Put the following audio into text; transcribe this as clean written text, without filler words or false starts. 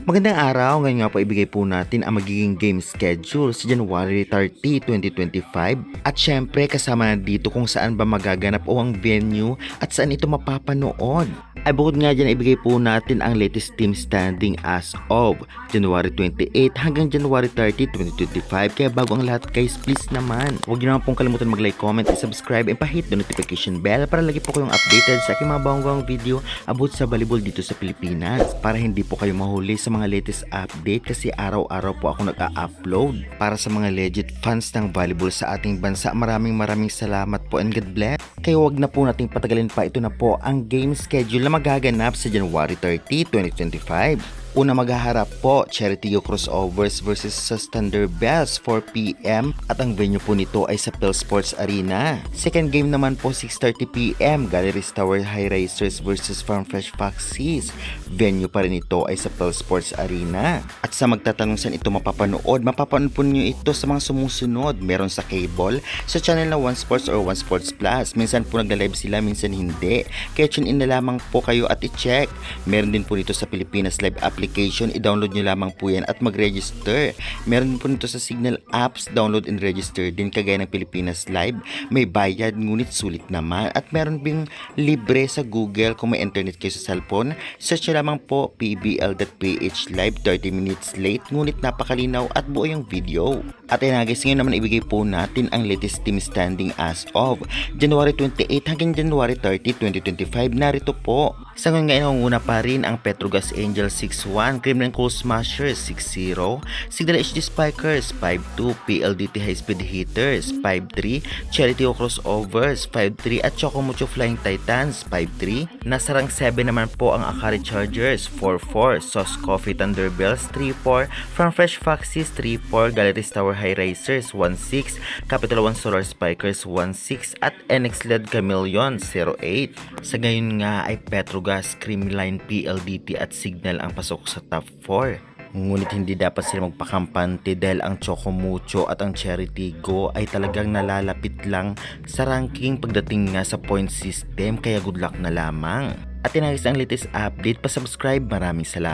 Magandang araw, ngayon nga po ibigay po natin ang magiging game schedule sa January 30, 2025 at syempre kasama na dito kung saan ba magaganap o ang venue at saan ito mapapanood. Ay bukod nga dyan ibigay po natin ang latest team standing as of January 28 hanggang January 30, 2025. Kaya bago ang lahat guys, please naman huwag nyo naman pong kalimutan mag-like, comment, and subscribe and pa-hit the notification bell para lagi po kayong updated sa aking mga bagong video about sa volleyball dito sa Pilipinas para hindi po kayo mahuli sa mga latest update kasi araw-araw po ako nag-a-upload para sa mga legit fans ng volleyball sa ating bansa. Maraming salamat po and God bless. Kaya wag na po nating patagalin pa, ito na po ang game schedule na magaganap sa January 30, 2025. Una maghaharap po, Cherry Tio Crossovers versus sa Thunderbells 4 PM at ang venue po nito ay sa PhilSports Arena. Second game naman po 6:30 PM, Galleries Tower High Racers versus Farmfresh Foxes. Venue pa rin ito ay sa PhilSports Arena. At sa magtatanong saan ito mapapanood po niyo ito sa mga sumusunod. Meron sa cable, sa channel na One Sports or One Sports Plus. Minsan po nagla-live sila, minsan hindi. Kaya tune in na lamang po kayo at i-check. Meron din po nito sa Pilipinas Live application, i-download nyo lamang po yan at mag-register. Meron din po nito sa Signal apps, download and register din kagaya ng Pilipinas Live. May bayad ngunit sulit naman at meron ding libre sa Google kung may internet kayo sa cellphone. Search nyo lamang po pbl.ph live 30 minutes late ngunit napakalinaw at buo yung video. At ayun na guys, ngayon naman ibigay po natin ang latest team standing as of January 28 hanggang January 30, 2025. Narito po. Sa ngayon nga nangunguna pa rin ang Petrogas Angels 6-1, Kremlin Coal Smashers 6-0, Signal HD Spikers 5-2, PLDT High Speed Hitters 5-3, Cherry-Tio Crossovers 5-3 at Chocomucho Flying Titans 5-3. Nasa rank 7 naman po ang Akari Chargers 4-4, Sauce Coffee Thunderbells 3-4, Farmfresh Foxes 3-4, Galleries Tower High Racers 1-6, Capital One Solar Spikers 1-6 at NX LED Chameleon 0-8. Sa ngayon nga ay Petrogas, Creamline, PLDT at Signal ang pasok sa top 4. Ngunit hindi dapat sila magpakampante dahil ang Chocomucho at ang Cherry Tigo ay talagang nalalapit lang sa ranking pagdating nga sa point system, kaya good luck na lamang. At tinagis ang latest update, pa-subscribe. Maraming salamat.